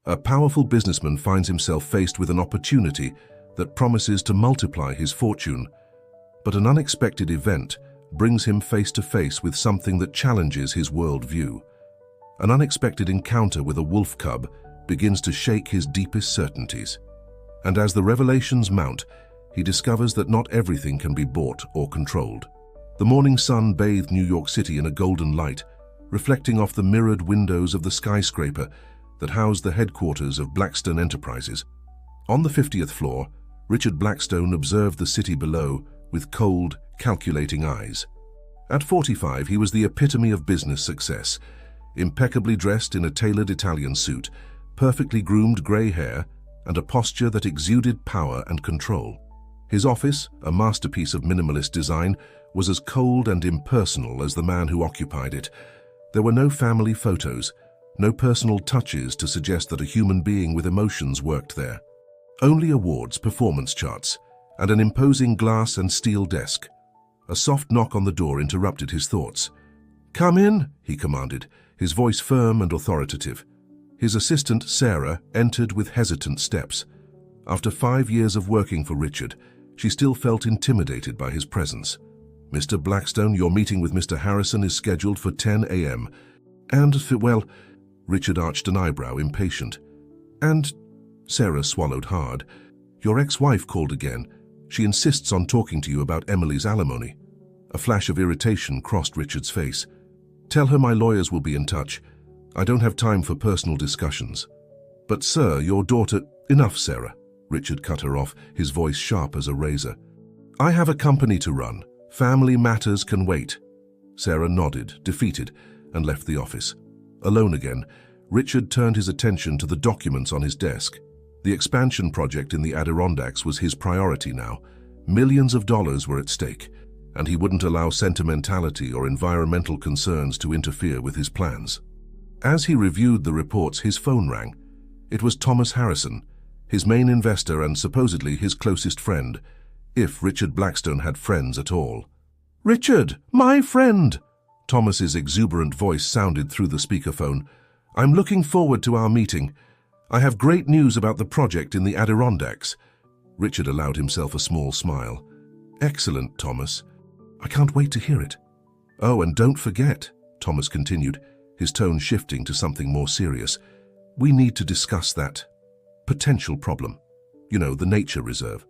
A powerful businessman finds himself faced with an opportunity that promises to multiply his fortune, but an unexpected event brings him face to face with something that challenges his worldview. An unexpected encounter with a wolf cub begins to shake his deepest certainties. And as the revelations mount, he discovers that not everything can be bought or controlled. The morning sun bathed New York City in a golden light, reflecting off the mirrored windows of the skyscraper that housed the headquarters of Blackstone Enterprises. On the 50th floor, Richard Blackstone observed the city below with cold, calculating eyes. At 45, he was the epitome of business success, impeccably dressed in a tailored Italian suit, perfectly groomed grey hair, and a posture that exuded power and control. His office, a masterpiece of minimalist design, was as cold and impersonal as the man who occupied it. There were no family photos, no personal touches to suggest that a human being with emotions worked there. Only awards, performance charts, and an imposing glass and steel desk. A soft knock on the door interrupted his thoughts. "Come in," he commanded, his voice firm and authoritative. His assistant, Sarah, entered with hesitant steps. After 5 years of working for Richard, she still felt intimidated by his presence. "Mr. Blackstone, your meeting with Mr. Harrison is scheduled for 10 a.m. And, well," Richard arched an eyebrow, impatient. "And," Sarah swallowed hard, "your ex-wife called again. She insists on talking to you about Emily's alimony." A flash of irritation crossed Richard's face. "Tell her my lawyers will be in touch. I don't have time for personal discussions." "But sir, your daughter—" "Enough, Sarah," Richard cut her off, his voice sharp as a razor. "I have a company to run. Family matters can wait." Sarah nodded, defeated, and left the office. Alone again, Richard turned his attention to the documents on his desk. The expansion project in the Adirondacks was his priority now. Millions of dollars were at stake, and he wouldn't allow sentimentality or environmental concerns to interfere with his plans. As he reviewed the reports, his phone rang. It was Thomas Harrison, his main investor and supposedly his closest friend, if Richard Blackstone had friends at all. "Richard, my friend!" Thomas's exuberant voice sounded through the speakerphone. "I'm looking forward to our meeting. I have great news about the project in the Adirondacks." Richard allowed himself a small smile. "Excellent, Thomas. I can't wait to hear it." "Oh, and don't forget," Thomas continued, his tone shifting to something more serious. "We need to discuss that potential problem. You know, the nature reserve."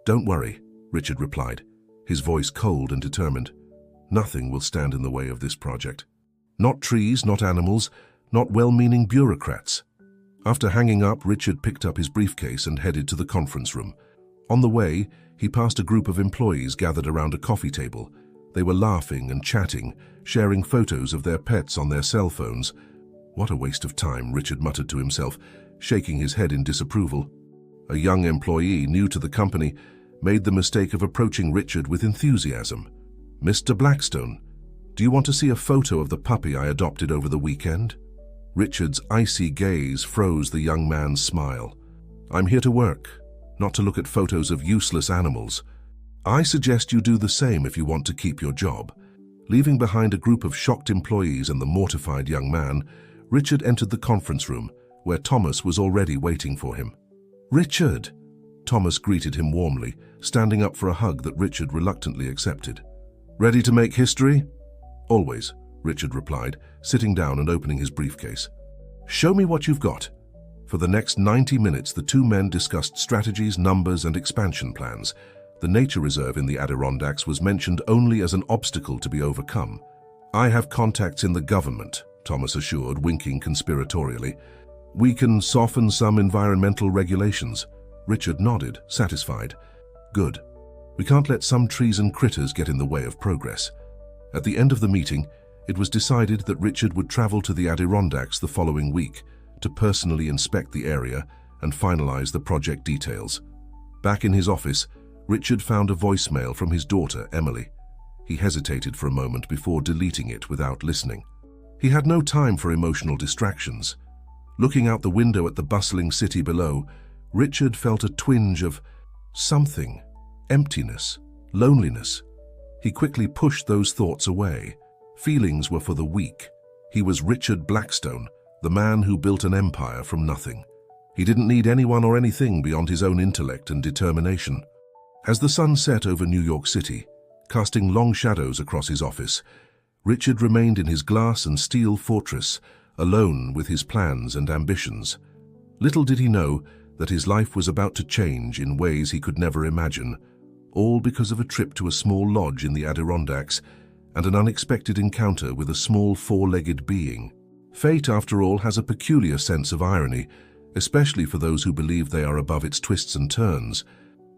"Don't worry," Richard replied, his voice cold and determined. "Nothing will stand in the way of this project. Not trees, not animals, not well-meaning bureaucrats." After hanging up, Richard picked up his briefcase and headed to the conference room. On the way, he passed a group of employees gathered around a coffee table. They were laughing and chatting, sharing photos of their pets on their cell phones. "What a waste of time," Richard muttered to himself, shaking his head in disapproval. A young employee, new to the company, made the mistake of approaching Richard with enthusiasm. "Mr. Blackstone, do you want to see a photo of the puppy I adopted over the weekend?" Richard's icy gaze froze the young man's smile. "I'm here to work, not to look at photos of useless animals. I suggest you do the same if you want to keep your job." Leaving behind a group of shocked employees and the mortified young man, Richard entered the conference room, where Thomas was already waiting for him. "Richard!" Thomas greeted him warmly, standing up for a hug that Richard reluctantly accepted. "Ready to make history?" "Always," Richard replied, sitting down and opening his briefcase. "Show me what you've got." For the next 90 minutes, the two men discussed strategies, numbers, and expansion plans. The nature reserve in the Adirondacks was mentioned only as an obstacle to be overcome. "I have contacts in the government," Thomas assured, winking conspiratorially. "We can soften some environmental regulations." Richard nodded, satisfied. "Good. We can't let some trees and critters get in the way of progress." At the end of the meeting, it was decided that Richard would travel to the Adirondacks the following week to personally inspect the area and finalize the project details. Back in his office, Richard found a voicemail from his daughter, Emily. He hesitated for a moment before deleting it without listening. He had no time for emotional distractions. Looking out the window at the bustling city below, Richard felt a twinge of something, emptiness, loneliness. He quickly pushed those thoughts away. Feelings were for the weak. He was Richard Blackstone, the man who built an empire from nothing. He didn't need anyone or anything beyond his own intellect and determination. As the sun set over New York City, casting long shadows across his office, Richard remained in his glass and steel fortress, alone with his plans and ambitions. Little did he know that his life was about to change in ways he could never imagine, all because of a trip to a small lodge in the Adirondacks and an unexpected encounter with a small four-legged being. Fate, after all, has a peculiar sense of irony, especially for those who believe they are above its twists and turns.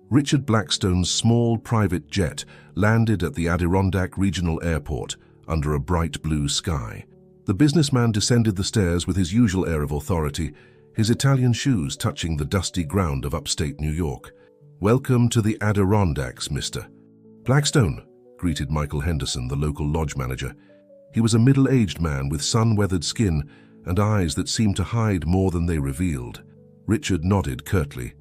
Richard Blackstone's small private jet landed at the Adirondack Regional Airport under a bright blue sky. The businessman descended the stairs with his usual air of authority, his Italian shoes touching the dusty ground of upstate New York. "Welcome to the Adirondacks, Mr. Blackstone," greeted Michael Henderson, the local lodge manager. He was a middle-aged man with sun-weathered skin and eyes that seemed to hide more than they revealed. Richard nodded curtly.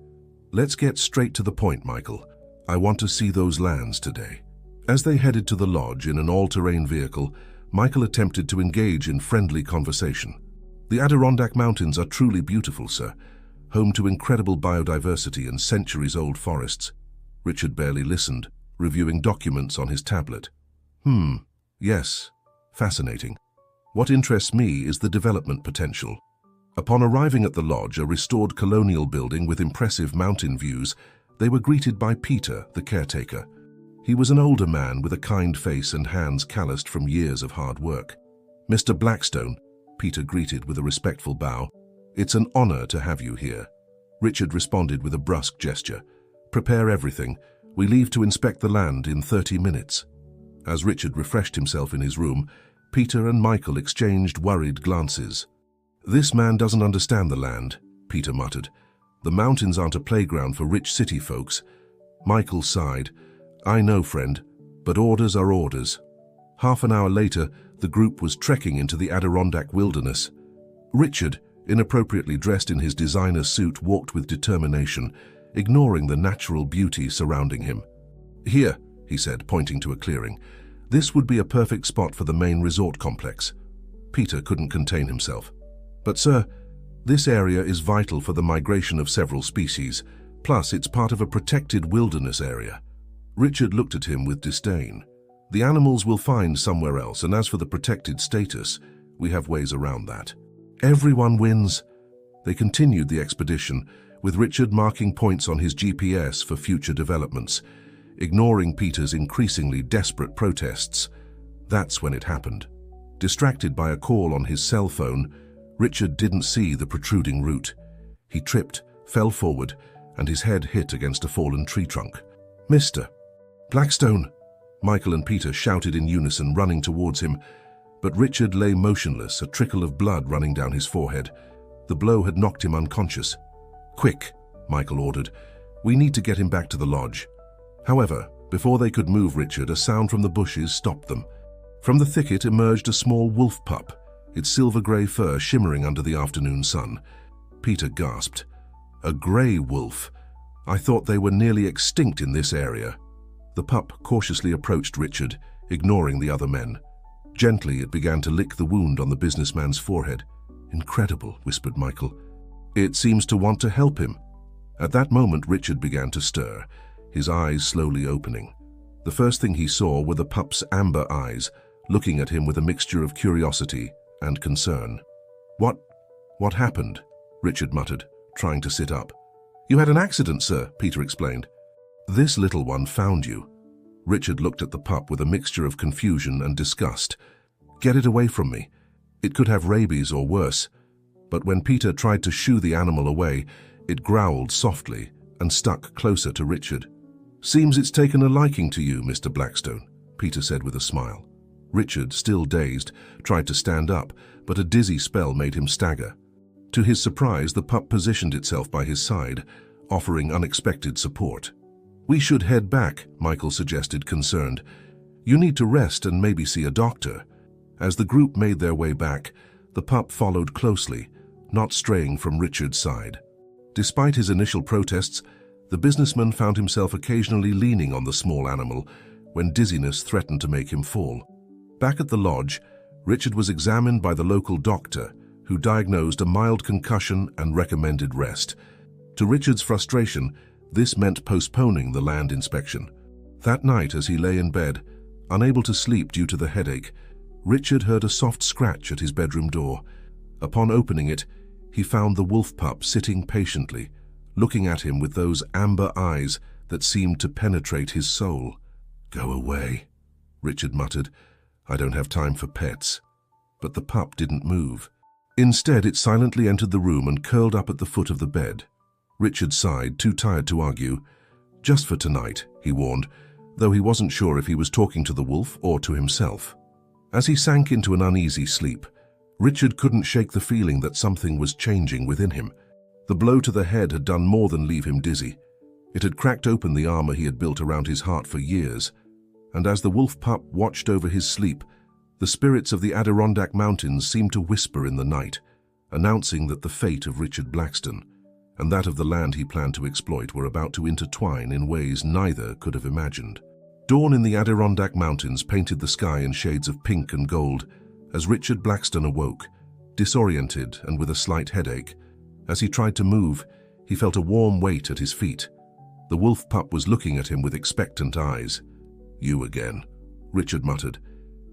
"Let's get straight to the point, Michael. I want to see those lands today." As they headed to the lodge in an all-terrain vehicle, Michael attempted to engage in friendly conversation. "The Adirondack Mountains are truly beautiful, sir, home to incredible biodiversity and centuries-old forests." Richard barely listened, reviewing documents on his tablet. Yes, fascinating. What interests me is the development potential." Upon arriving at the lodge, a restored colonial building with impressive mountain views, they were greeted by Peter, the caretaker. He was an older man with a kind face and hands calloused from years of hard work. "Mr. Blackstone," Peter greeted with a respectful bow, "it's an honor to have you here." Richard responded with a brusque gesture. "Prepare everything. We leave to inspect the land in 30 minutes. As Richard refreshed himself in his room, Peter and Michael exchanged worried glances. "This man doesn't understand the land," Peter muttered. "The mountains aren't a playground for rich city folks." Michael sighed. "I know, friend, but orders are orders." Half an hour later, the group was trekking into the Adirondack wilderness. Richard, inappropriately dressed in his designer suit, walked with determination, ignoring the natural beauty surrounding him. "Here," he said, pointing to a clearing. "This would be a perfect spot for the main resort complex." Peter couldn't contain himself. "But sir, this area is vital for the migration of several species, plus it's part of a protected wilderness area." Richard looked at him with disdain. "The animals will find somewhere else, and as for the protected status, we have ways around that." Everyone wins. They continued the expedition, with Richard marking points on his GPS for future developments, ignoring Peter's increasingly desperate protests. That's when it happened. Distracted by a call on his cell phone, Richard didn't see the protruding root. He tripped, fell forward, and his head hit against a fallen tree trunk. "Mr. Blackstone!" Michael and Peter shouted in unison, running towards him. But Richard lay motionless, a trickle of blood running down his forehead. The blow had knocked him unconscious. "Quick," Michael ordered. "We need to get him back to the lodge." However, before they could move Richard, a sound from the bushes stopped them. From the thicket emerged a small wolf pup, its silver-grey fur shimmering under the afternoon sun. Peter gasped. "A grey wolf? I thought they were nearly extinct in this area." The pup cautiously approached Richard, ignoring the other men. Gently, it began to lick the wound on the businessman's forehead. "Incredible," whispered Michael. "It seems to want to help him." At that moment, Richard began to stir, his eyes slowly opening. The first thing he saw were the pup's amber eyes, looking at him with a mixture of curiosity and concern. What happened?" Richard muttered, trying to sit up. "You had an accident, sir," Peter explained. "This little one found you." Richard looked at the pup with a mixture of confusion and disgust. "Get it away from me. It could have rabies or worse." But when Peter tried to shoo the animal away, it growled softly and stuck closer to Richard. "Seems it's taken a liking to you, Mr. Blackstone," Peter said with a smile. Richard, still dazed, tried to stand up, but a dizzy spell made him stagger. To his surprise, the pup positioned itself by his side, offering unexpected support. "We should head back," Michael suggested, concerned. "You need to rest and maybe see a doctor." As the group made their way back, the pup followed closely, not straying from Richard's side. Despite his initial protests, the businessman found himself occasionally leaning on the small animal when dizziness threatened to make him fall. Back at the lodge, Richard was examined by the local doctor, who diagnosed a mild concussion and recommended rest. To Richard's frustration, this meant postponing the land inspection. That night, as he lay in bed, unable to sleep due to the headache, Richard heard a soft scratch at his bedroom door. Upon opening it, he found the wolf pup sitting patiently, looking at him with those amber eyes that seemed to penetrate his soul. "Go away," Richard muttered. "I don't have time for pets." But the pup didn't move. Instead, it silently entered the room and curled up at the foot of the bed. Richard sighed, too tired to argue. "Just for tonight," he warned, though he wasn't sure if he was talking to the wolf or to himself. As he sank into an uneasy sleep, Richard couldn't shake the feeling that something was changing within him. The blow to the head had done more than leave him dizzy. It had cracked open the armor he had built around his heart for years, and as the wolf pup watched over his sleep, the spirits of the Adirondack Mountains seemed to whisper in the night, announcing that the fate of Richard Blackstone and that of the land he planned to exploit were about to intertwine in ways neither could have imagined. Dawn in the Adirondack Mountains painted the sky in shades of pink and gold as Richard Blackstone awoke, disoriented and with a slight headache. As he tried to move, he felt a warm weight at his feet. The wolf pup was looking at him with expectant eyes. "You again," Richard muttered,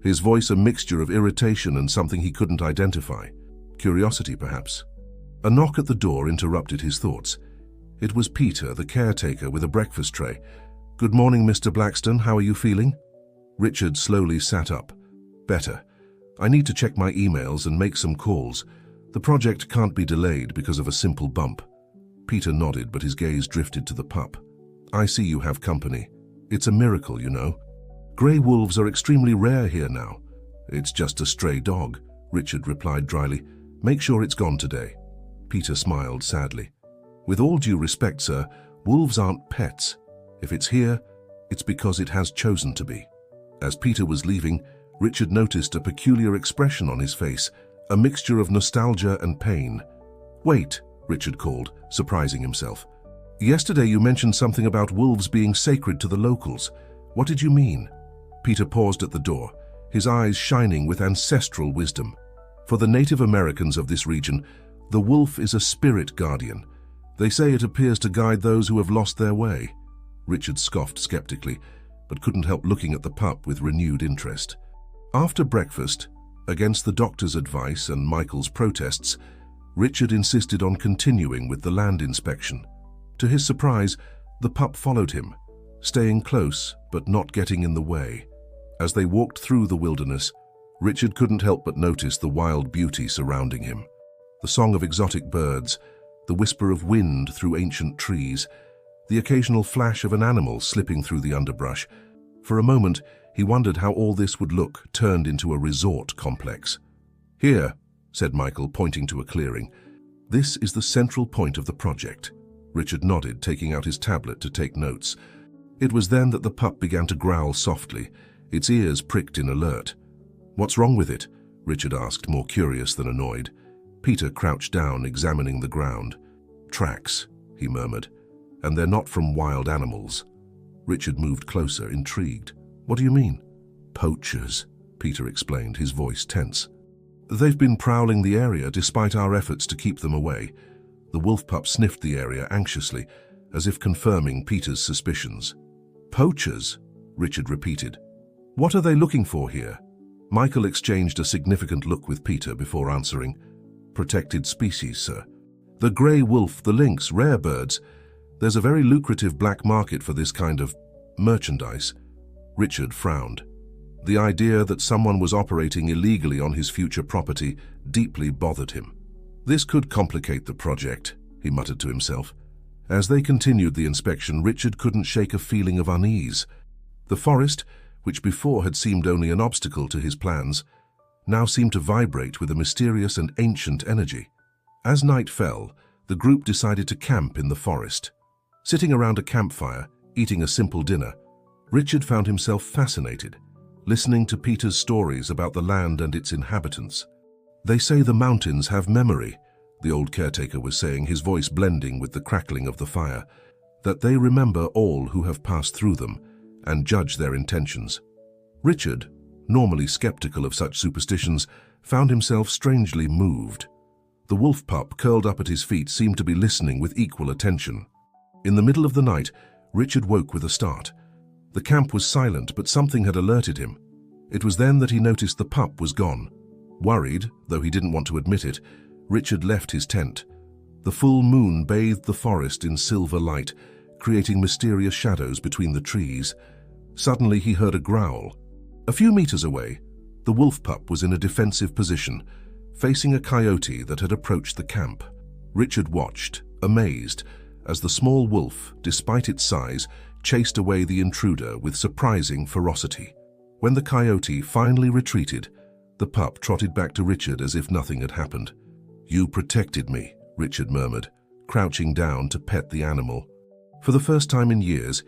his voice a mixture of irritation and something he couldn't identify. Curiosity, perhaps. A knock at the door interrupted his thoughts. It was Peter, the caretaker, with a breakfast tray. "Good morning, Mr. Blackstone. How are you feeling?" Richard slowly sat up. "Better. I need to check my emails and make some calls. The project can't be delayed because of a simple bump." Peter nodded, but his gaze drifted to the pup. "I see you have company. It's a miracle, you know. Grey wolves are extremely rare here now." "It's just a stray dog," Richard replied dryly. "Make sure it's gone today." Peter smiled sadly. "With all due respect, sir, wolves aren't pets. If it's here, it's because it has chosen to be." As Peter was leaving, Richard noticed a peculiar expression on his face, a mixture of nostalgia and pain. "Wait," Richard called, surprising himself. "Yesterday you mentioned something about wolves being sacred to the locals. What did you mean?" Peter paused at the door, his eyes shining with ancestral wisdom. "For the Native Americans of this region, the wolf is a spirit guardian. They say it appears to guide those who have lost their way." Richard scoffed skeptically, but couldn't help looking at the pup with renewed interest. After breakfast, against the doctor's advice and Michael's protests, Richard insisted on continuing with the land inspection. To his surprise, the pup followed him, staying close but not getting in the way. As they walked through the wilderness, Richard couldn't help but notice the wild beauty surrounding him. The song of exotic birds, the whisper of wind through ancient trees, the occasional flash of an animal slipping through the underbrush. For a moment, he wondered how all this would look turned into a resort complex. "Here," said Michael, pointing to a clearing. "This is the central point of the project." Richard nodded, taking out his tablet to take notes. It was then that the pup began to growl softly, its ears pricked in alert. "What's wrong with it?" Richard asked, more curious than annoyed. Peter crouched down, examining the ground. "Tracks," he murmured, "and they're not from wild animals." Richard moved closer, intrigued. "What do you mean?" "Poachers," Peter explained, his voice tense. "They've been prowling the area despite our efforts to keep them away." The wolf pup sniffed the area anxiously, as if confirming Peter's suspicions. "Poachers," Richard repeated. "What are they looking for here?" Michael exchanged a significant look with Peter before answering. "Protected species, sir. The grey wolf, the lynx, rare birds. There's a very lucrative black market for this kind of merchandise." Richard frowned. The idea that someone was operating illegally on his future property deeply bothered him. "This could complicate the project," he muttered to himself. As they continued the inspection, Richard couldn't shake a feeling of unease. The forest, which before had seemed only an obstacle to his plans, now seemed to vibrate with a mysterious and ancient energy. As night fell, the group decided to camp in the forest. Sitting around a campfire, eating a simple dinner, Richard found himself fascinated, listening to Peter's stories about the land and its inhabitants. "They say the mountains have memory," the old caretaker was saying, his voice blending with the crackling of the fire, "that they remember all who have passed through them and judge their intentions." Richard, normally skeptical of such superstitions, found himself strangely moved. The wolf pup curled up at his feet seemed to be listening with equal attention. In the middle of the night, Richard woke with a start. The camp was silent, but something had alerted him. It was then that he noticed the pup was gone. Worried, though he didn't want to admit it, Richard left his tent. The full moon bathed the forest in silver light, creating mysterious shadows between the trees. Suddenly he heard a growl. A few meters away, the wolf pup was in a defensive position, facing a coyote that had approached the camp. Richard watched, amazed, as the small wolf, despite its size, chased away the intruder with surprising ferocity. When the coyote finally retreated, the pup trotted back to Richard as if nothing had happened. "You protected me," Richard murmured, crouching down to pet the animal. For the first time in years,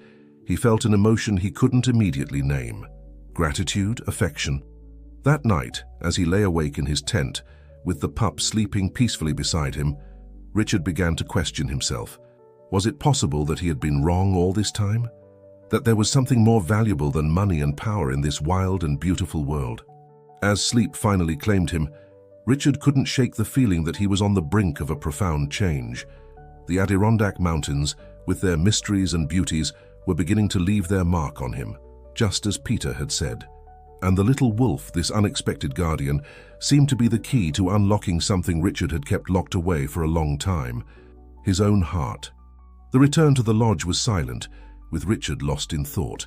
he felt an emotion he couldn't immediately name. Gratitude, affection. That night, as he lay awake in his tent, with the pup sleeping peacefully beside him, Richard began to question himself. Was it possible that he had been wrong all this time? That there was something more valuable than money and power in this wild and beautiful world? As sleep finally claimed him, Richard couldn't shake the feeling that he was on the brink of a profound change. The Adirondack Mountains, with their mysteries and beauties, were beginning to leave their mark on him, just as Peter had said. And the little wolf, this unexpected guardian, seemed to be the key to unlocking something Richard had kept locked away for a long time: his own heart. The return to the lodge was silent, with Richard lost in thought.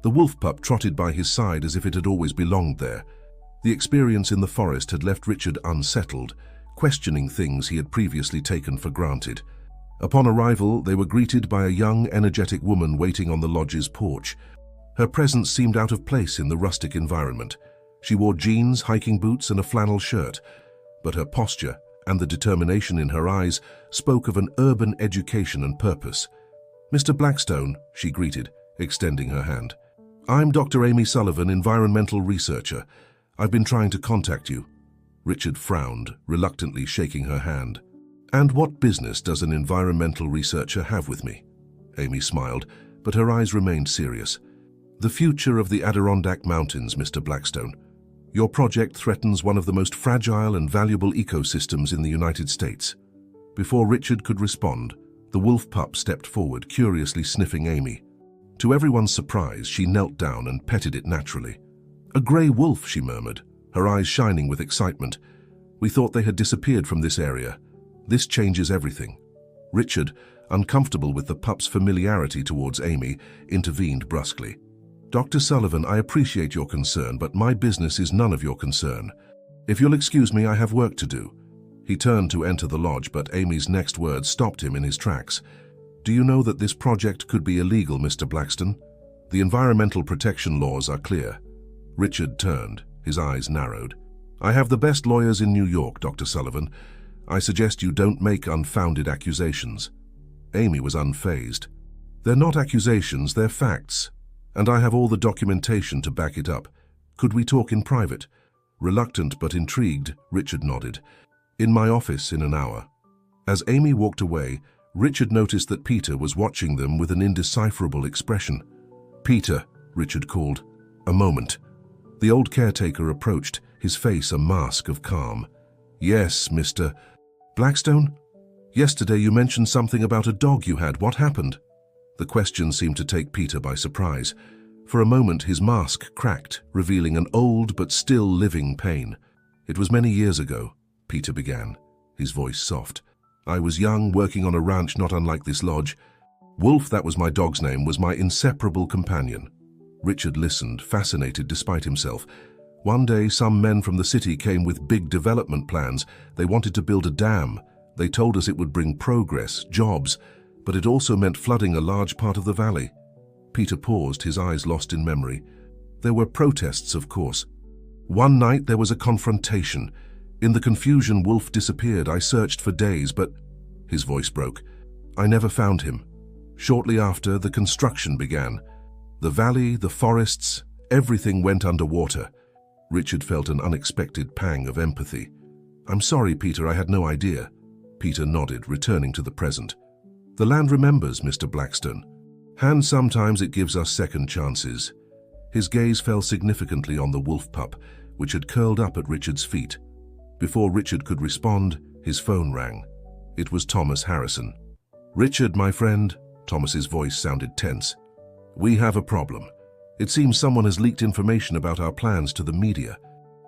The wolf pup trotted by his side as if it had always belonged there. The experience in the forest had left Richard unsettled, questioning things he had previously taken for granted. Upon arrival, they were greeted by a young, energetic woman waiting on the lodge's porch. Her presence seemed out of place in the rustic environment. She wore jeans, hiking boots, and a flannel shirt, but her posture and the determination in her eyes spoke of an urban education and purpose. "Mr. Blackstone," she greeted, extending her hand. "I'm Dr. Amy Sullivan, environmental researcher. I've been trying to contact you." Richard frowned, reluctantly shaking her hand. "And what business does an environmental researcher have with me?" Amy smiled, but her eyes remained serious. "The future of the Adirondack Mountains, Mr. Blackstone. Your project threatens one of the most fragile and valuable ecosystems in the United States." Before Richard could respond, the wolf pup stepped forward, curiously sniffing Amy. To everyone's surprise, she knelt down and petted it naturally. "A grey wolf," she murmured, her eyes shining with excitement. "We thought they had disappeared from this area. This changes everything." Richard, uncomfortable with the pup's familiarity towards Amy, intervened brusquely. "Dr. Sullivan, I appreciate your concern, but my business is none of your concern. If you'll excuse me, I have work to do." He turned to enter the lodge, but Amy's next words stopped him in his tracks. "Do you know that this project could be illegal, Mr. Blackstone? The environmental protection laws are clear." Richard turned, his eyes narrowed. "I have the best lawyers in New York, Dr. Sullivan. I suggest you don't make unfounded accusations." Amy was unfazed. "They're not accusations, they're facts. And I have all the documentation to back it up. Could we talk in private?" Reluctant but intrigued, Richard nodded. "In my office in an hour." As Amy walked away, Richard noticed that Peter was watching them with an indecipherable expression. "Peter," Richard called. "A moment." The old caretaker approached, his face a mask of calm. "Yes, Mr. Blackstone? Yesterday you mentioned something about a dog you had. What happened?" The question seemed to take Peter by surprise. For a moment his mask cracked, revealing an old but still living pain. "It was many years ago," Peter began, his voice soft. "I was young, working on a ranch not unlike this lodge. Wolf, that was my dog's name, was my inseparable companion." Richard listened, fascinated despite himself. "One day some men from the city came with big development plans. They wanted to build a dam. They told us it would bring progress, jobs, but it also meant flooding a large part of the valley." Peter paused, his eyes lost in memory. "There were protests, of course. One night there was a confrontation. In the confusion, Wolf disappeared. I searched for days, but—" His voice broke. "I never found him. Shortly after, the construction began. The valley, the forests, everything went underwater." Richard felt an unexpected pang of empathy. "I'm sorry, Peter, I had no idea." Peter nodded, returning to the present. "The land remembers, Mr. Blackstone. And sometimes it gives us second chances." His gaze fell significantly on the wolf pup, which had curled up at Richard's feet. Before Richard could respond, His phone rang. It was Thomas Harrison. "Richard, my friend," Thomas's voice sounded tense. "We have a problem. It seems someone has leaked information about our plans to the media.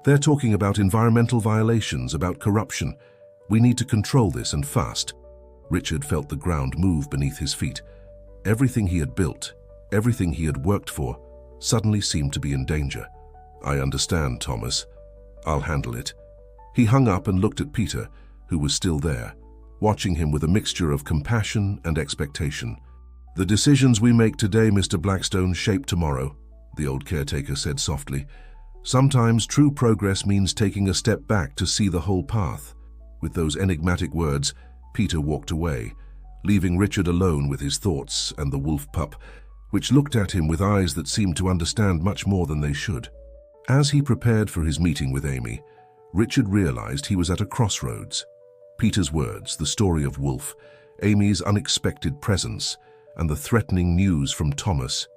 They're talking about environmental violations, about corruption. We need to control this, and fast." Richard felt the ground move beneath his feet. Everything he had built, everything he had worked for, suddenly seemed to be in danger. "I understand, Thomas. I'll handle it." He hung up and looked at Peter, who was still there, watching him with a mixture of compassion and expectation. "The decisions we make today, Mr. Blackstone, shape tomorrow," the old caretaker said softly. "Sometimes true progress means taking a step back to see the whole path." With those enigmatic words, Peter walked away, leaving Richard alone with his thoughts and the wolf pup, which looked at him with eyes that seemed to understand much more than they should. As he prepared for his meeting with Amy, Richard realized he was at a crossroads. Peter's words, the story of Wolf, Amy's unexpected presence, and the threatening news from Thomas,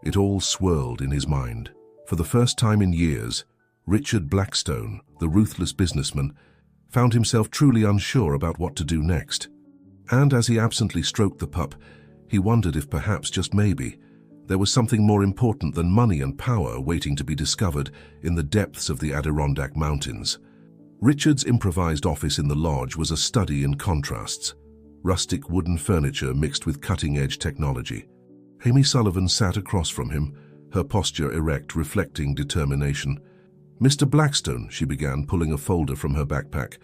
it all swirled in his mind. For the first time in years, Richard Blackstone, the ruthless businessman, found himself truly unsure about what to do next. And as he absently stroked the pup, he wondered if perhaps, just maybe, there was something more important than money and power waiting to be discovered in the depths of the Adirondack Mountains. Richard's improvised office in the lodge was a study in contrasts. Rustic wooden furniture mixed with cutting-edge technology. Amy Sullivan sat across from him, her posture erect, reflecting determination. "Mr. Blackstone," she began, pulling a folder from her backpack,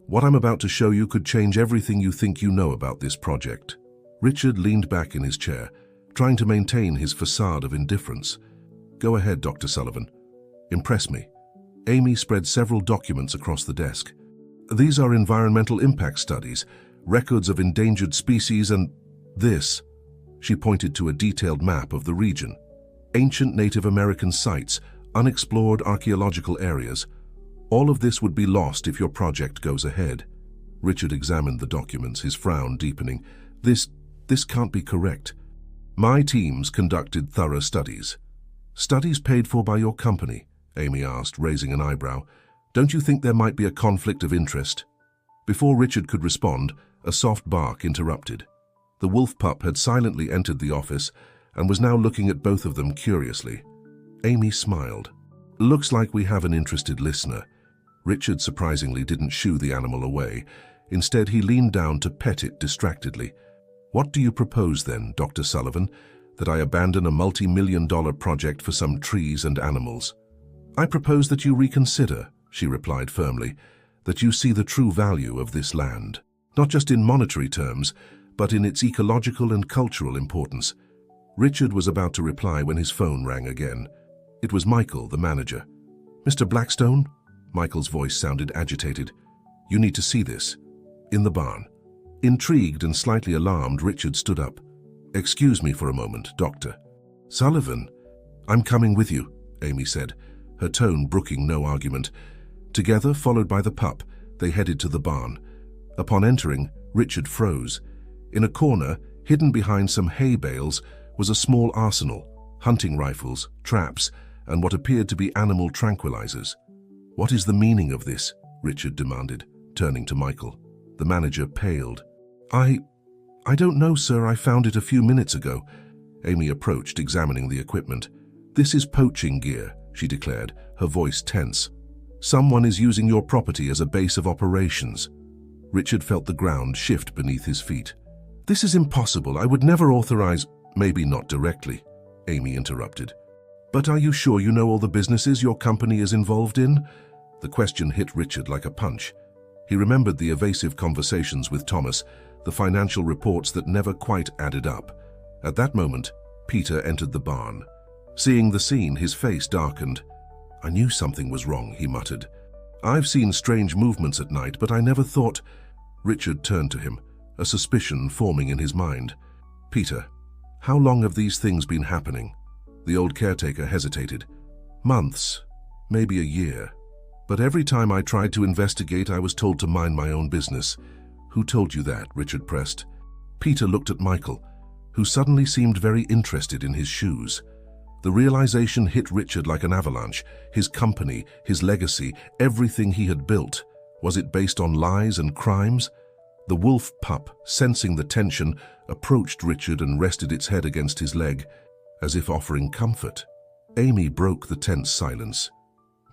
"what I'm about to show you could change everything you think you know about this project." Richard leaned back in his chair, trying to maintain his facade of indifference. "Go ahead, Dr. Sullivan. Impress me." Amy spread several documents across the desk. "These are environmental impact studies, records of endangered species, and this." She pointed to a detailed map of the region. "Ancient Native American sites, unexplored archaeological areas. All of this would be lost if your project goes ahead." Richard examined the documents, his frown deepening. This can't be correct." "My teams conducted thorough studies." "Studies paid for by your company?" Amy asked, raising an eyebrow. "Don't you think there might be a conflict of interest?" Before Richard could respond, a soft bark interrupted. The wolf pup had silently entered the office and was now looking at both of them curiously. Amy smiled. "Looks like we have an interested listener." Richard surprisingly didn't shoo the animal away. Instead, he leaned down to pet it distractedly. "What do you propose then, Dr. Sullivan? That I abandon a multi-million-dollar project for some trees and animals?" "I propose that you reconsider," she replied firmly, "that you see the true value of this land, not just in monetary terms, but in its ecological and cultural importance." Richard was about to reply when his phone rang again. It was Michael, the manager. "Mr. Blackstone?" Michael's voice sounded agitated. "You need to see this." "In the barn." Intrigued and slightly alarmed, Richard stood up. "Excuse me for a moment, Doctor." "Sullivan?" "I'm coming with you," Amy said, her tone brooking no argument. Together, followed by the pup, they headed to the barn. Upon entering, Richard froze. In a corner, hidden behind some hay bales, was a small arsenal, hunting rifles, traps, and what appeared to be animal tranquilizers. "What is the meaning of this?" Richard demanded, turning to Michael. The manager paled. I don't know, sir. I found it a few minutes ago." Amy approached, examining the equipment. "This is poaching gear," she declared, her voice tense. "Someone is using your property as a base of operations." Richard felt the ground shift beneath his feet. "This is impossible. I would never authorize—" "Maybe not directly," Amy interrupted. "But are you sure you know all the businesses your company is involved in?" The question hit Richard like a punch. He remembered the evasive conversations with Thomas, the financial reports that never quite added up. At that moment, Peter entered the barn. Seeing the scene, his face darkened. "I knew something was wrong," he muttered. "I've seen strange movements at night, but I never thought—" Richard turned to him, a suspicion forming in his mind. "Peter, how long have these things been happening?" The old caretaker hesitated. "Months, maybe a year. But every time I tried to investigate, I was told to mind my own business." "Who told you that?" Richard pressed. Peter looked at Michael, who suddenly seemed very interested in his shoes. The realization hit Richard like an avalanche. His company, his legacy, everything he had built, Was it based on lies and crimes? The wolf pup, sensing the tension, approached Richard and rested its head against his leg, as if offering comfort. Amy broke the tense silence.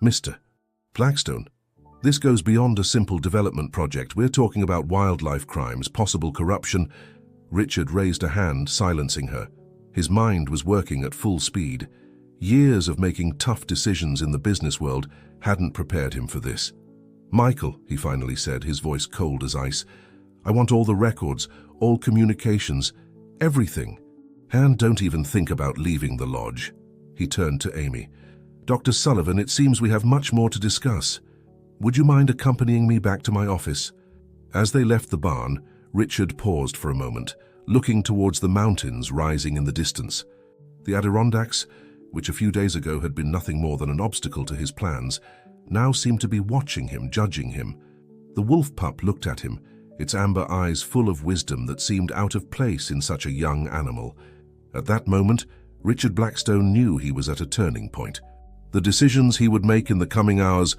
"Mr. Blackstone, this goes beyond a simple development project. We're talking about wildlife crimes, possible corruption." Richard raised a hand, silencing her. His mind was working at full speed. Years of making tough decisions in the business world hadn't prepared him for this. "Michael," he finally said, his voice cold as ice, "I want all the records, all communications, everything. And don't even think about leaving the lodge." He turned to Amy. "Dr. Sullivan, it seems we have much more to discuss. Would you mind accompanying me back to my office?" As they left the barn, Richard paused for a moment, looking towards the mountains rising in the distance. The Adirondacks, which a few days ago had been nothing more than an obstacle to his plans, now seemed to be watching him, judging him. The wolf pup looked at him, its amber eyes full of wisdom that seemed out of place in such a young animal. At that moment, Richard Blackstone knew he was at a turning point. The decisions he would make in the coming hours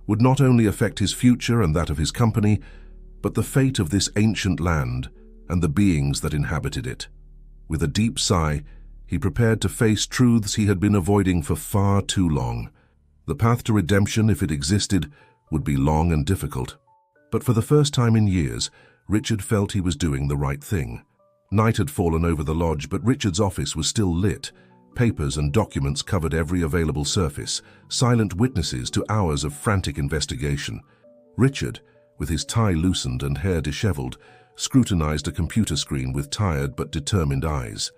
would not only affect his future and that of his company, but the fate of this ancient land and the beings that inhabited it. With a deep sigh, he prepared to face truths he had been avoiding for far too long. The path to redemption, if it existed, would be long and difficult. But for the first time in years, Richard felt he was doing the right thing. Night had fallen over the lodge, but Richard's office was still lit. Papers and documents covered every available surface, silent witnesses to hours of frantic investigation. Richard, with his tie loosened and hair disheveled, scrutinized a computer screen with tired but determined eyes.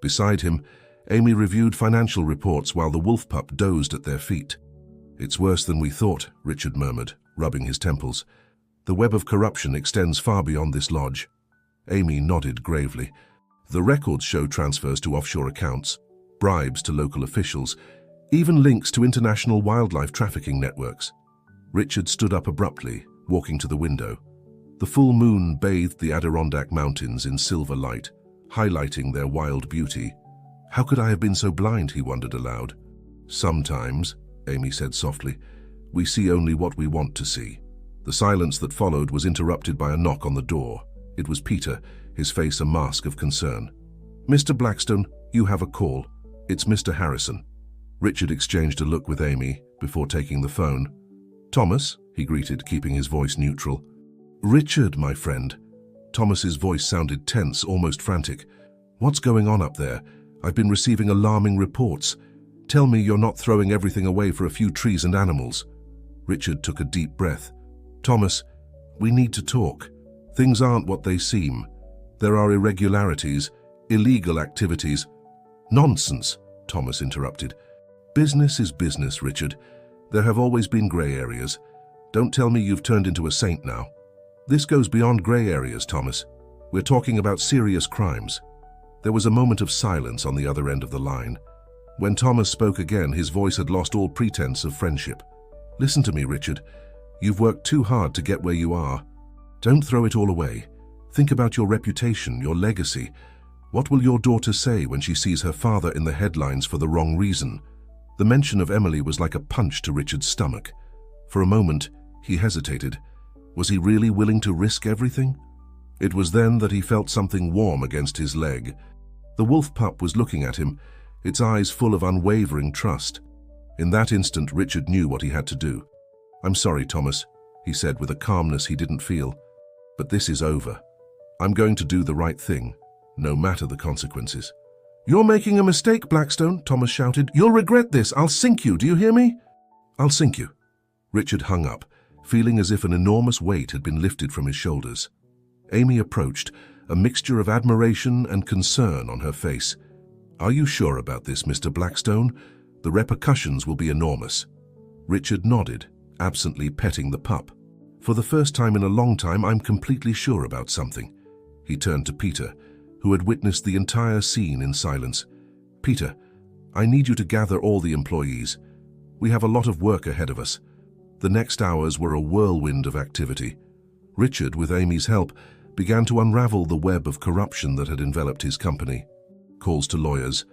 Beside him, Amy reviewed financial reports while the wolf pup dozed at their feet. "It's worse than we thought," Richard murmured, rubbing his temples. "The web of corruption extends far beyond this lodge." Amy nodded gravely. "The records show transfers to offshore accounts, bribes to local officials, even links to international wildlife trafficking networks." Richard stood up abruptly, walking to the window. The full moon bathed the Adirondack Mountains in silver light, highlighting their wild beauty. "How could I have been so blind?" he wondered aloud. "Sometimes," Amy said softly, "we see only what we want to see." The silence that followed was interrupted by a knock on the door. It was Peter, his face a mask of concern. "Mr. Blackstone, you have a call. It's Mr. Harrison." Richard exchanged a look with Amy before taking the phone. "Thomas," he greeted, keeping his voice neutral. "Richard, my friend." Thomas's voice sounded tense, almost frantic. "What's going on up there? I've been receiving alarming reports. Tell me you're not throwing everything away for a few trees and animals." Richard took a deep breath. "Thomas, we need to talk. Things aren't what they seem. There are irregularities, illegal activities." "Nonsense," Thomas interrupted. "Business is business, Richard. There have always been grey areas. Don't tell me you've turned into a saint now. This goes beyond grey areas, Thomas. We're talking about serious crimes." There was a moment of silence on the other end of the line. When Thomas spoke again, his voice had lost all pretense of friendship. "Listen to me, Richard. You've worked too hard to get where you are. Don't throw it all away. Think about your reputation, your legacy. What will your daughter say when she sees her father in the headlines for the wrong reason?" The mention of Emily was like a punch to Richard's stomach. For a moment, he hesitated. Was he really willing to risk everything? It was then that he felt something warm against his leg. The wolf pup was looking at him, its eyes full of unwavering trust. In that instant, Richard knew what he had to do. "I'm sorry, Thomas," he said with a calmness he didn't feel. "But this is over. I'm going to do the right thing, no matter the consequences." "You're making a mistake, Blackstone," Thomas shouted. "You'll regret this. I'll sink you, do you hear me?" "I'll sink you." Richard hung up, feeling as if an enormous weight had been lifted from his shoulders. Amy approached, a mixture of admiration and concern on her face. "Are you sure about this, Mr. Blackstone? The repercussions will be enormous." Richard nodded, absently petting the pup. "For the first time in a long time, I'm completely sure about something." He turned to Peter, who had witnessed the entire scene in silence. "Peter, I need you to gather all the employees. We have a lot of work ahead of us." The next hours were a whirlwind of activity. Richard, with Amy's help, began to unravel the web of corruption that had enveloped his company. Calls to lawyers,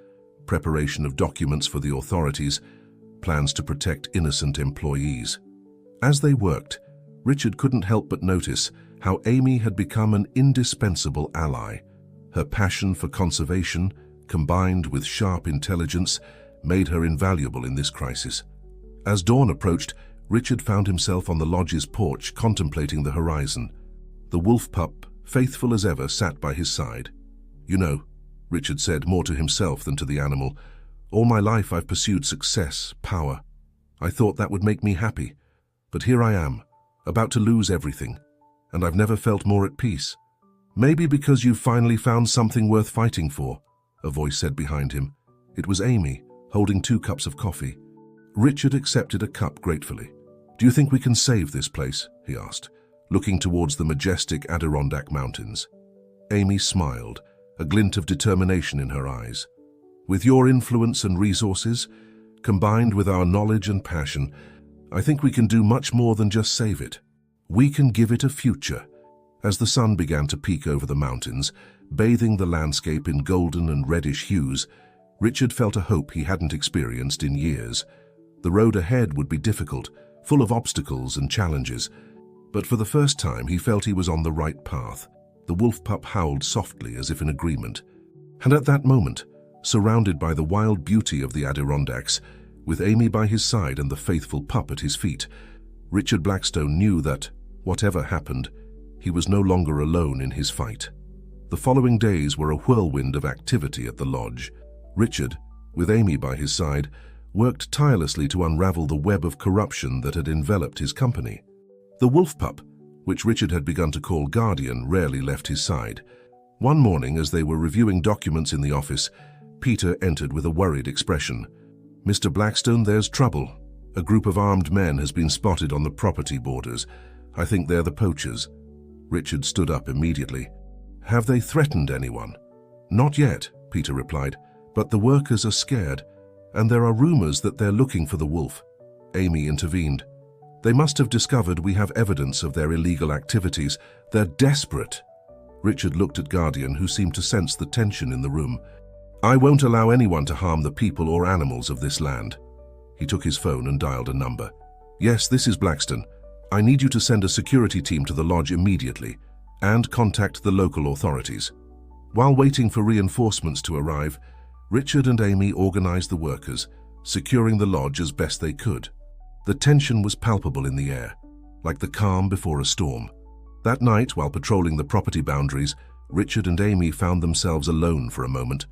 preparation of documents for the authorities, plans to protect innocent employees. As they worked, Richard couldn't help but notice how Amy had become an indispensable ally. Her passion for conservation, combined with sharp intelligence, made her invaluable in this crisis. As dawn approached, Richard found himself on the lodge's porch contemplating the horizon. The wolf pup, faithful as ever, sat by his side. "You know," Richard said more to himself than to the animal, "all my life I've pursued success, power. I thought that would make me happy. But here I am, about to lose everything, and I've never felt more at peace. Maybe because you've finally found something worth fighting for," a voice said behind him. It was Amy, holding 2 cups of coffee. Richard accepted a cup gratefully. "Do you think we can save this place?" he asked, looking towards the majestic Adirondack Mountains. Amy smiled, a glint of determination in her eyes. "With your influence and resources, combined with our knowledge and passion, I think we can do much more than just save it. We can give it a future." As the sun began to peek over the mountains, bathing the landscape in golden and reddish hues, Richard felt a hope he hadn't experienced in years. The road ahead would be difficult, full of obstacles and challenges, but for the first time he felt he was on the right path. The wolf pup howled softly as if in agreement. And at that moment, surrounded by the wild beauty of the Adirondacks, with Amy by his side and the faithful pup at his feet, Richard Blackstone knew that, whatever happened, he was no longer alone in his fight. The following days were a whirlwind of activity at the lodge. Richard, with Amy by his side, worked tirelessly to unravel the web of corruption that had enveloped his company. The wolf pup, which Richard had begun to call Guardian, rarely left his side. One morning, as they were reviewing documents in the office, Peter entered with a worried expression. "Mr. Blackstone, there's trouble. A group of armed men has been spotted on the property borders. I think they're the poachers." Richard stood up immediately. "Have they threatened anyone?" "Not yet," Peter replied, "but the workers are scared, and there are rumors that they're looking for the wolf." Amy intervened. "They must have discovered we have evidence of their illegal activities. They're desperate." Richard looked at Guardian, who seemed to sense the tension in the room. "I won't allow anyone to harm the people or animals of this land." He took his phone and dialed a number. "Yes, this is Blackstone. I need you to send a security team to the lodge immediately and contact the local authorities." While waiting for reinforcements to arrive, Richard and Amy organized the workers, securing the lodge as best they could. The tension was palpable in the air, like the calm before a storm. That night, while patrolling the property boundaries, Richard and Amy found themselves alone for a moment,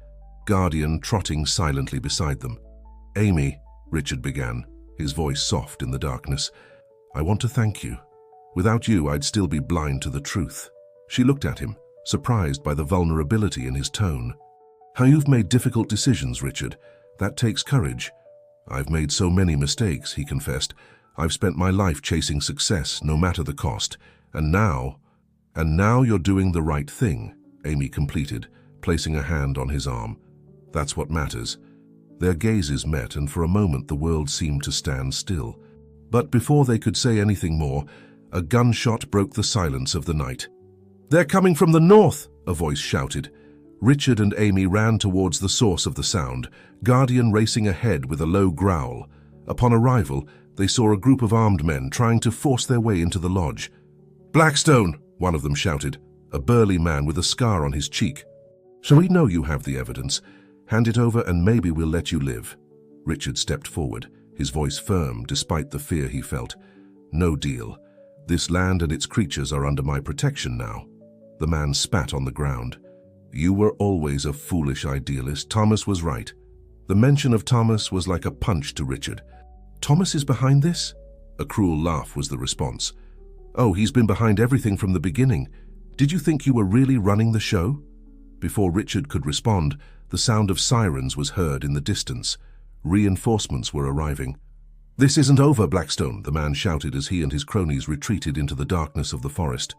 Guardian trotting silently beside them. "Amy," Richard began, his voice soft in the darkness, "I want to thank you. Without you, I'd still be blind to the truth." She looked at him, surprised by the vulnerability in his tone. "How you've made difficult decisions, Richard. That takes courage." "I've made so many mistakes," he confessed. "I've spent my life chasing success, no matter the cost. And now you're doing the right thing," Amy completed, placing a hand on his arm. "That's what matters." Their gazes met, and for a moment the world seemed to stand still. But before they could say anything more, a gunshot broke the silence of the night. "They're coming from the north!" a voice shouted. Richard and Amy ran towards the source of the sound, Guardian racing ahead with a low growl. Upon arrival, they saw a group of armed men trying to force their way into the lodge. "Blackstone!" one of them shouted, a burly man with a scar on his cheek. "So we know you have the evidence. Hand it over and maybe we'll let you live." Richard stepped forward, his voice firm despite the fear he felt. "No deal. This land and its creatures are under my protection now." The man spat on the ground. "You were always a foolish idealist. Thomas was right." The mention of Thomas was like a punch to Richard. "Thomas is behind this?" A cruel laugh was the response. "Oh, he's been behind everything from the beginning. Did you think you were really running the show?" Before Richard could respond, the sound of sirens was heard in the distance. Reinforcements were arriving. "This isn't over, Blackstone," the man shouted as he and his cronies retreated into the darkness of the forest.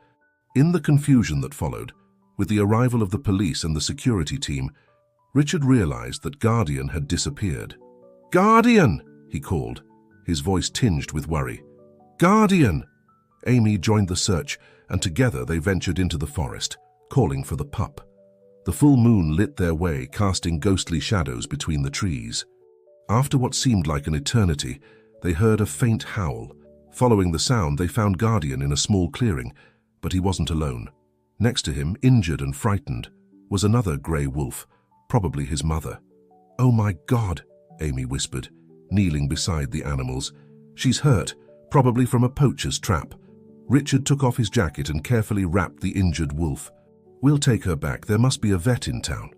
In the confusion that followed, with the arrival of the police and the security team, Richard realized that Guardian had disappeared. "Guardian!" he called, his voice tinged with worry. "Guardian!" Amy joined the search, and together they ventured into the forest, calling for the pup. The full moon lit their way, casting ghostly shadows between the trees. After what seemed like an eternity, they heard a faint howl, Following the sound, they found Guardian in a small clearing, but he wasn't alone. Next to him, injured and frightened, was another grey wolf, probably his mother. "Oh my God," Amy whispered, kneeling beside the animals. "She's hurt, probably from a poacher's trap." Richard took off his jacket and carefully wrapped the injured wolf. "We'll take her back. There must be a vet in town."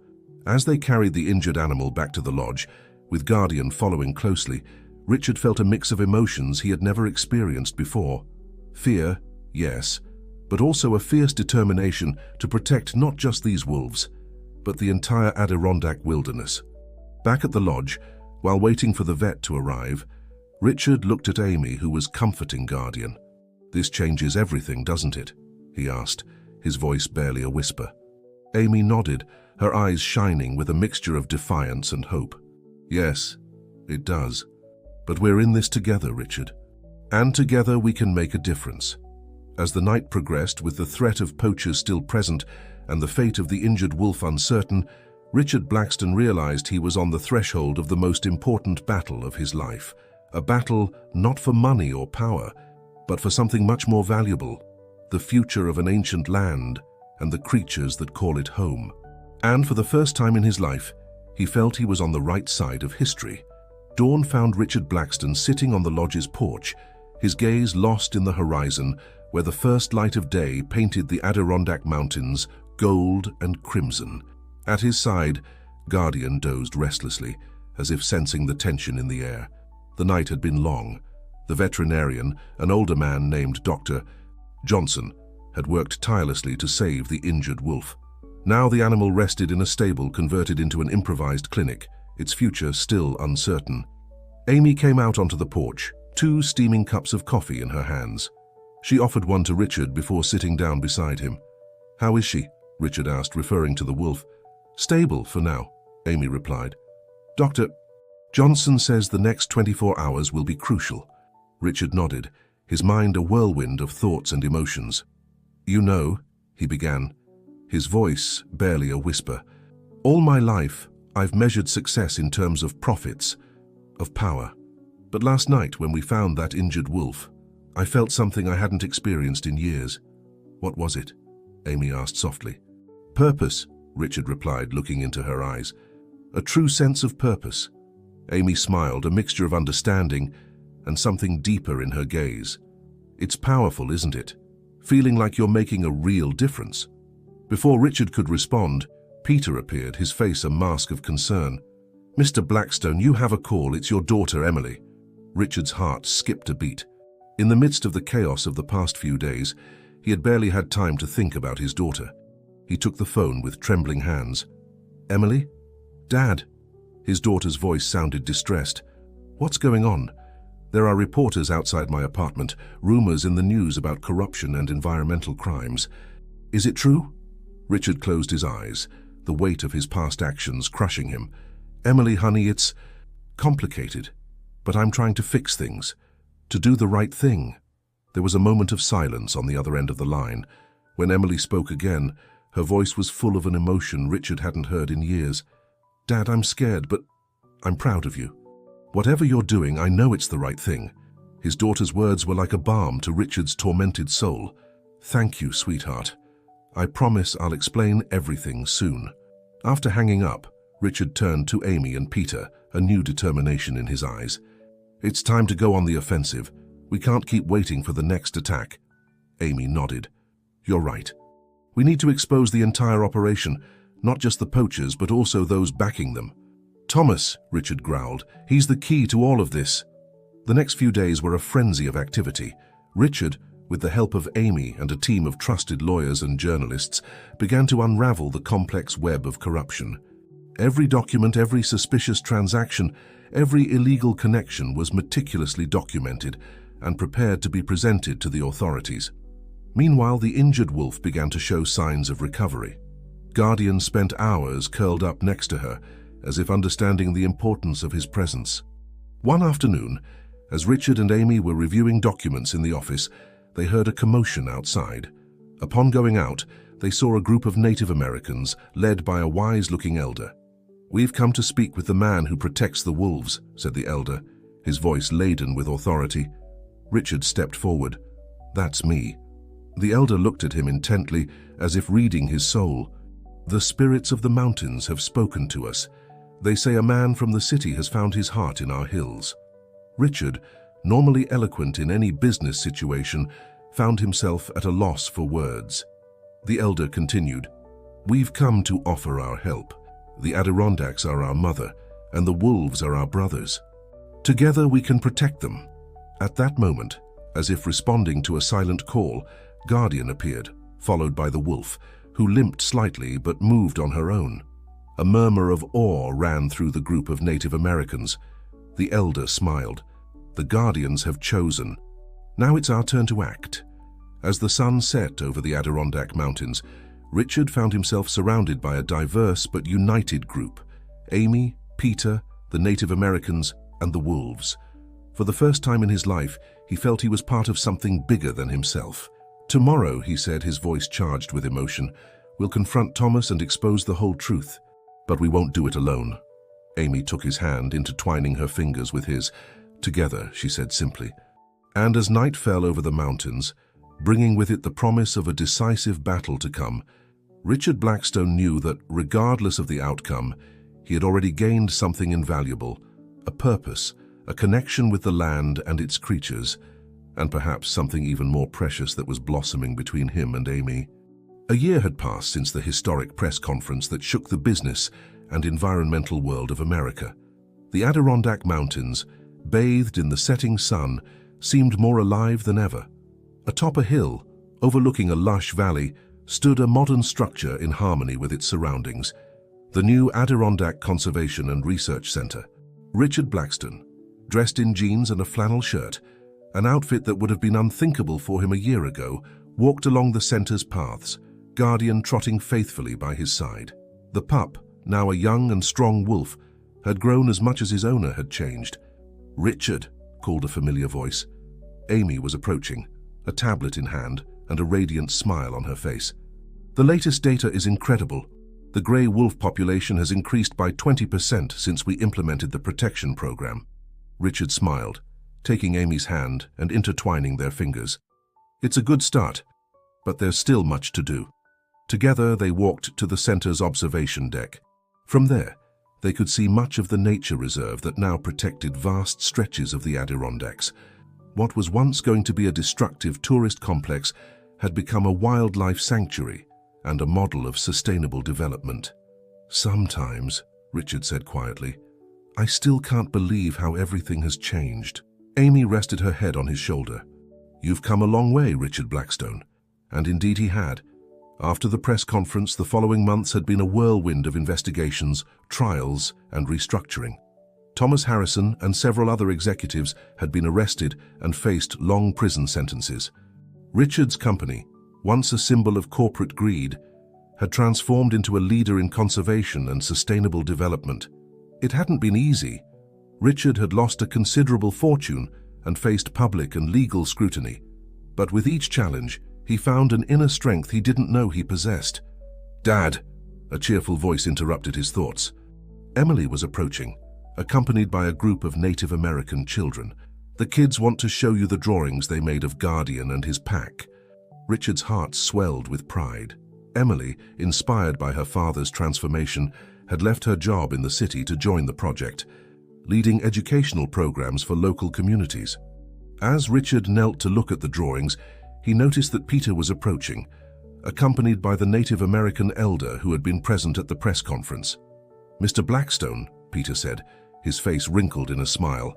As they carried the injured animal back to the lodge, with Guardian following closely, Richard felt a mix of emotions he had never experienced before. Fear, yes, but also a fierce determination to protect not just these wolves, but the entire Adirondack wilderness. Back at the lodge, while waiting for the vet to arrive, Richard looked at Amy, who was comforting Guardian. "This changes everything, doesn't it?" he asked, his voice barely a whisper. Amy nodded, her eyes shining with a mixture of defiance and hope. "Yes, it does. But we're in this together, Richard. And together we can make a difference." As the night progressed, with the threat of poachers still present and the fate of the injured wolf uncertain, Richard Blackstone realized he was on the threshold of the most important battle of his life. A battle not for money or power, but for something much more valuable: the future of an ancient land and the creatures that call it home. And for the first time in his life, he felt he was on the right side of history. Dawn found Richard Blackstone sitting on the lodge's porch, his gaze lost in the horizon, where the first light of day painted the Adirondack Mountains gold and crimson. At his side, Guardian dozed restlessly, as if sensing the tension in the air. The night had been long. The veterinarian, an older man named Dr. Johnson, had worked tirelessly to save the injured wolf. Now the animal rested in a stable converted into an improvised clinic, its future still uncertain. Amy came out onto the porch, 2 steaming cups of coffee in her hands. She offered one to Richard before sitting down beside him. "How is she?" Richard asked, referring to the wolf. "Stable for now," Amy replied. "Dr. Johnson says the next 24 hours will be crucial." Richard nodded, his mind a whirlwind of thoughts and emotions. "You know," he began, his voice barely a whisper, "all my life I've measured success in terms of profits, of power. But last night when we found that injured wolf, I felt something I hadn't experienced in years." "What was it?" Amy asked softly. "Purpose," Richard replied, looking into her eyes. "A true sense of purpose." Amy smiled, a mixture of understanding and something deeper in her gaze. "It's powerful, isn't it? Feeling like you're making a real difference." Before Richard could respond, Peter appeared, his face a mask of concern. "Mr. Blackstone, you have a call. It's your daughter, Emily." Richard's heart skipped a beat. In the midst of the chaos of the past few days, he had barely had time to think about his daughter. He took the phone with trembling hands. "Emily? Dad?" His daughter's voice sounded distressed. "What's going on? There are reporters outside my apartment, rumors in the news about corruption and environmental crimes. Is it true?" Richard closed his eyes, the weight of his past actions crushing him. "Emily, honey, it's complicated, but I'm trying to fix things, to do the right thing." There was a moment of silence on the other end of the line. When Emily spoke again, her voice was full of an emotion Richard hadn't heard in years. "Dad, I'm scared, but I'm proud of you. Whatever you're doing, I know it's the right thing." His daughter's words were like a balm to Richard's tormented soul. "Thank you, sweetheart. I promise I'll explain everything soon." After hanging up, Richard turned to Amy and Peter, a new determination in his eyes. "It's time to go on the offensive. We can't keep waiting for the next attack." Amy nodded. "You're right. We need to expose the entire operation, not just the poachers, but also those backing them." "Thomas," Richard growled, "he's the key to all of this." The next few days were a frenzy of activity. Richard, with the help of Amy and a team of trusted lawyers and journalists, began to unravel the complex web of corruption. Every document, every suspicious transaction, every illegal connection was meticulously documented and prepared to be presented to the authorities. Meanwhile, the injured wolf began to show signs of recovery. Guardian spent hours curled up next to her, as if understanding the importance of his presence. One afternoon, as Richard and Amy were reviewing documents in the office, they heard a commotion outside. Upon going out, they saw a group of Native Americans led by a wise-looking elder. "We've come to speak with the man who protects the wolves," said the elder, his voice laden with authority. Richard stepped forward. "That's me." The elder looked at him intently, as if reading his soul. "The spirits of the mountains have spoken to us. They say a man from the city has found his heart in our hills." Richard, normally eloquent in any business situation, found himself at a loss for words. The elder continued, "We've come to offer our help. The Adirondacks are our mother, and the wolves are our brothers. Together we can protect them." At that moment, as if responding to a silent call, Guardian appeared, followed by the wolf, who limped slightly but moved on her own. A murmur of awe ran through the group of Native Americans. The elder smiled. "The Guardians have chosen. Now it's our turn to act." As the sun set over the Adirondack Mountains, Richard found himself surrounded by a diverse but united group: Amy, Peter, the Native Americans, and the wolves. For the first time in his life, he felt he was part of something bigger than himself. "Tomorrow," he said, his voice charged with emotion, "we'll confront Thomas and expose the whole truth. But we won't do it alone." Amy took his hand, intertwining her fingers with his. "Together," she said simply. And as night fell over the mountains, bringing with it the promise of a decisive battle to come, Richard Blackstone knew that, regardless of the outcome, he had already gained something invaluable: a purpose, a connection with the land and its creatures, and perhaps something even more precious that was blossoming between him and Amy. A year had passed since the historic press conference that shook the business and environmental world of America. The Adirondack Mountains, bathed in the setting sun, seemed more alive than ever. Atop a hill, overlooking a lush valley, stood a modern structure in harmony with its surroundings: the new Adirondack Conservation and Research Center. Richard Blackstone, dressed in jeans and a flannel shirt, an outfit that would have been unthinkable for him a year ago, walked along the center's paths, Guardian trotting faithfully by his side. The pup, now a young and strong wolf, had grown as much as his owner had changed. "Richard," called a familiar voice. Amy was approaching, a tablet in hand and a radiant smile on her face. "The latest data is incredible. The gray wolf population has increased by 20% since we implemented the protection program." Richard smiled, taking Amy's hand and intertwining their fingers. "It's a good start, but there's still much to do." Together they walked to the center's observation deck. From there, they could see much of the nature reserve that now protected vast stretches of the Adirondacks. What was once going to be a destructive tourist complex had become a wildlife sanctuary and a model of sustainable development. "Sometimes," Richard said quietly, "I still can't believe how everything has changed." Amy rested her head on his shoulder. "You've come a long way, Richard Blackstone." And indeed he had. After the press conference, the following months had been a whirlwind of investigations, trials, and restructuring. Thomas Harrison and several other executives had been arrested and faced long prison sentences. Richard's company, once a symbol of corporate greed, had transformed into a leader in conservation and sustainable development. It hadn't been easy. Richard had lost a considerable fortune and faced public and legal scrutiny. But with each challenge, he found an inner strength he didn't know he possessed. "Dad," a cheerful voice interrupted his thoughts. Emily was approaching, accompanied by a group of Native American children. "The kids want to show you the drawings they made of Guardian and his pack." Richard's heart swelled with pride. Emily, inspired by her father's transformation, had left her job in the city to join the project, leading educational programs for local communities. As Richard knelt to look at the drawings, he noticed that Peter was approaching, accompanied by the Native American elder who had been present at the press conference. "Mr. Blackstone," Peter said, his face wrinkled in a smile,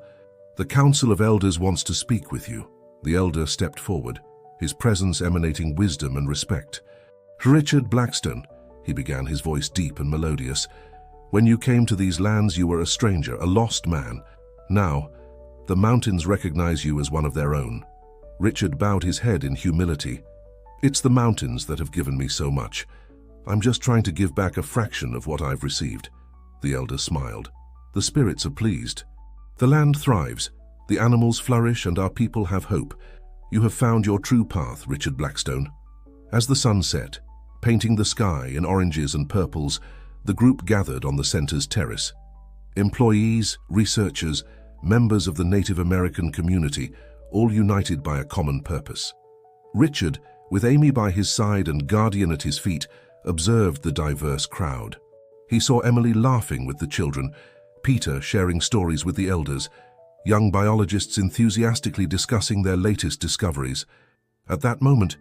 "the Council of Elders wants to speak with you." The elder stepped forward, his presence emanating wisdom and respect. "Richard Blackstone," he began, his voice deep and melodious, "when you came to these lands you were a stranger, a lost man. Now, the mountains recognize you as one of their own." Richard bowed his head in humility. "It's the mountains that have given me so much. I'm just trying to give back a fraction of what I've received." The elder smiled. "The spirits are pleased. The land thrives, the animals flourish, and our people have hope. You have found your true path, Richard Blackstone." As the sun set, painting the sky in oranges and purples, the group gathered on the center's terrace. Employees, researchers, members of the Native American community, all united by a common purpose. Richard, with Amy by his side and Guardian at his feet, observed the diverse crowd. He saw Emily laughing with the children, Peter sharing stories with the elders, young biologists enthusiastically discussing their latest discoveries. At that moment,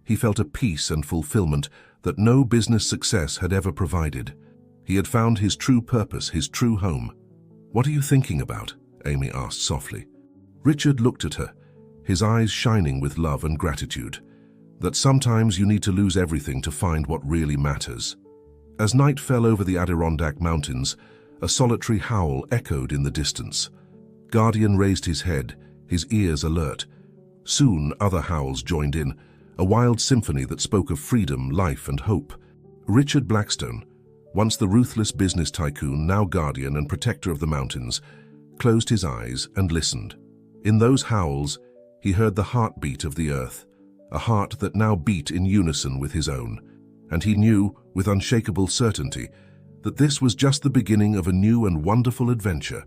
he felt a peace and fulfillment that no business success had ever provided. He had found his true purpose, his true home. "What are you thinking about?" Amy asked softly. Richard looked at her, his eyes shining with love and gratitude. That sometimes you need to lose everything to find what really matters. As night fell over the Adirondack Mountains, a solitary howl echoed in the distance. Guardian raised his head, his ears alert. Soon other howls joined in, a wild symphony that spoke of freedom, life, and hope. Richard Blackstone, once the ruthless business tycoon, now guardian and protector of the mountains, closed his eyes and listened. In those howls, he heard the heartbeat of the earth, a heart that now beat in unison with his own, and he knew, with unshakable certainty, that this was just the beginning of a new and wonderful adventure.